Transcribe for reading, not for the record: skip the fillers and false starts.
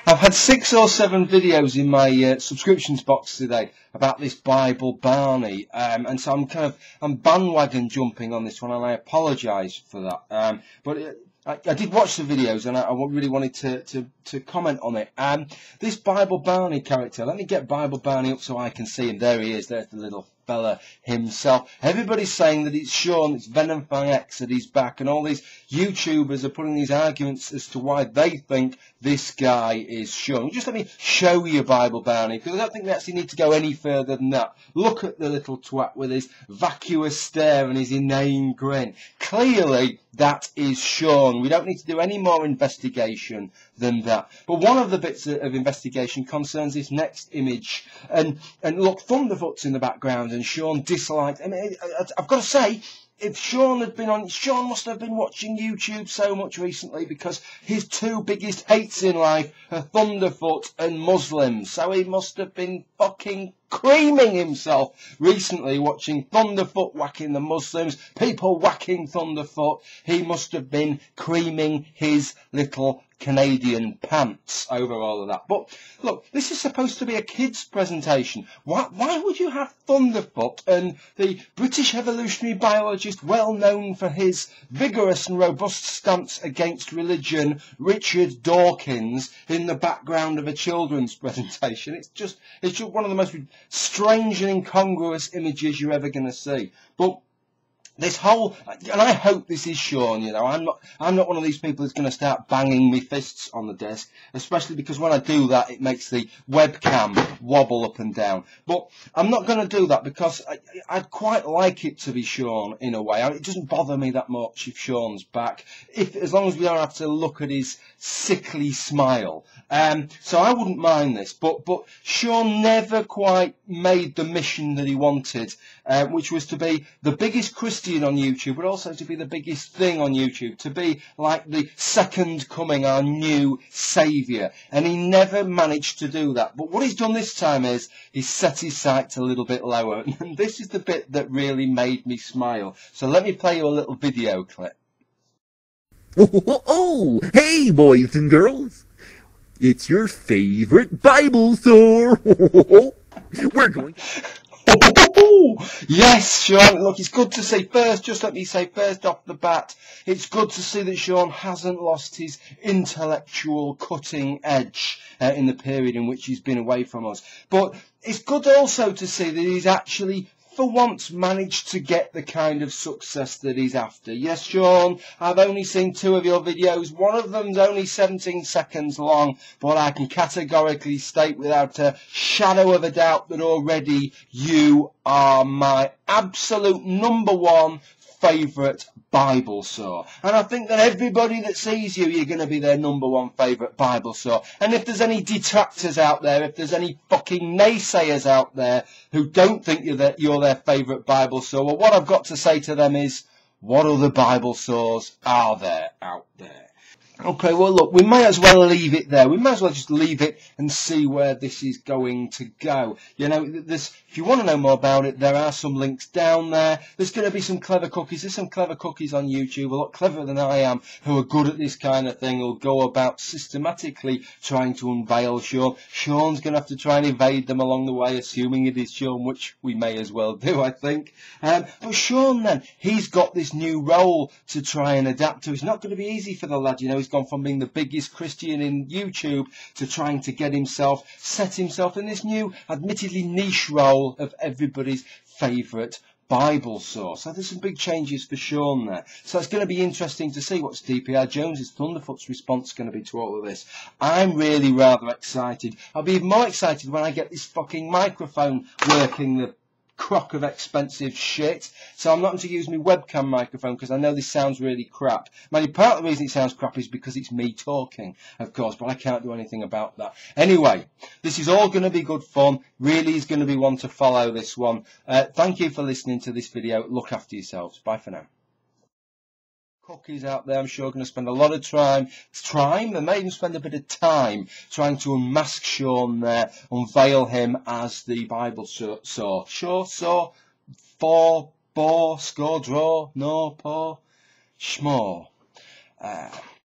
I've had 6 or 7 videos in my subscriptions box today about this Bible Barney, and so I'm bandwagon jumping on this one, and I apologise for that. But I did watch the videos, and I really wanted to comment on it. This Bible Barney character, let me get Bible Barney up so I can see him. There he is. There's the little fella himself. Everybody's saying that it's Sean, it's VenomFangX that he's back, and all these YouTubers are putting these arguments as to why they think this guy is Sean. Just let me show you Bible Barney, because I don't think we actually need to go any further than that. Look at the little twat with his vacuous stare and his inane grin. Clearly that is Sean. We don't need to do any more investigation than that. But one of the bits of investigation concerns this next image, and look, Thunderfoot's in the background, and Sean disliked. I mean, I've got to say, if Sean had been on, Sean must have been watching YouTube so much recently, because his 2 biggest hates in life are Thunderfoot and Muslims. So he must have been fucking creaming himself recently watching Thunderfoot whacking the Muslims, people whacking Thunderfoot. He must have been creaming his little Canadian pants over all of that. But look, this is supposed to be a kids presentation. Why would you have Thunderfoot and the British evolutionary biologist, well known for his vigorous and robust stance against religion, Richard Dawkins, in the background of a children's presentation? It's just one of the most strange and incongruous images you're ever going to see. But this whole, and I hope this is Sean, you know, I'm not one of these people who's going to start banging me fists on the desk, especially because when I do that, it makes the webcam wobble up and down. But I'm not going to do that, because I'd quite like it to be Sean in a way. It doesn't bother me that much if Sean's back, as long as we don't have to look at his sickly smile. So I wouldn't mind this, but Sean never quite made the mission that he wanted, which was to be the biggest Christian on YouTube, but also to be the biggest thing on YouTube, to be like the second coming, our new saviour. And he never managed to do that. But what he's done this time is he's set his sights a little bit lower, and this is the bit that really made me smile. So let me play you a little video clip. Oh, hey boys and girls, it's your favourite Biblesaur. We're going. Yes, Sean, look, it's good to see. Just let me say, first off the bat, it's good to see that Sean hasn't lost his intellectual cutting edge in the period in which he's been away from us. But it's good also to see that he's actually, for once, managed to get the kind of success that he's after. Yes, Sean, I've only seen 2 of your videos. One of them's only 17 seconds long, but I can categorically state without a shadow of a doubt that already you are my absolute #1 favourite Biblesaur. And I think that everybody that sees you, you're going to be their #1 favourite Biblesaur. And if there's any detractors out there, if there's any fucking naysayers out there who don't think you're their favourite Biblesaur, well, what I've got to say to them is, what other Biblesaurs are there out there? Okay, well, look, we may as well leave it there. We may as well just leave it and see where this is going to go. You know, if you want to know more about it, there are some links down there. There's going to be some clever cookies. There's some clever cookies on YouTube, a lot cleverer than I am, who are good at this kind of thing, who'll go about systematically trying to unveil Sean. Sean's going to have to try and evade them along the way, assuming it is Sean, which we may as well do, I think. But Sean, then, he's got this new role to try and adapt to. It's not going to be easy for the lad, you know. He's gone from being the biggest Christian in YouTube to trying to get himself, set himself in this new, admittedly niche role of everybody's favourite Biblesaur. So there's some big changes for Sean there. So it's going to be interesting to see what's DPR Jones's Thunderfoot's response going to be to all of this. I'm really rather excited. I'll be even more excited when I get this fucking microphone working, the crock of expensive shit. So I'm not going to use my webcam microphone because I know this sounds really crap. Maybe part of the reason it sounds crap is because it's me talking, of course, but I can't do anything about that. Anyway, this is all going to be good fun. Really is going to be one to follow, this one. Thank you for listening to this video. Look after yourselves. Bye for now. cookies out there, I'm sure, are going to spend a lot of time, they may even spend a bit of time trying to unmask Sean there, unveil him as the Biblesaur. Sure, so, for, bore, score, draw, no, paw, schmore.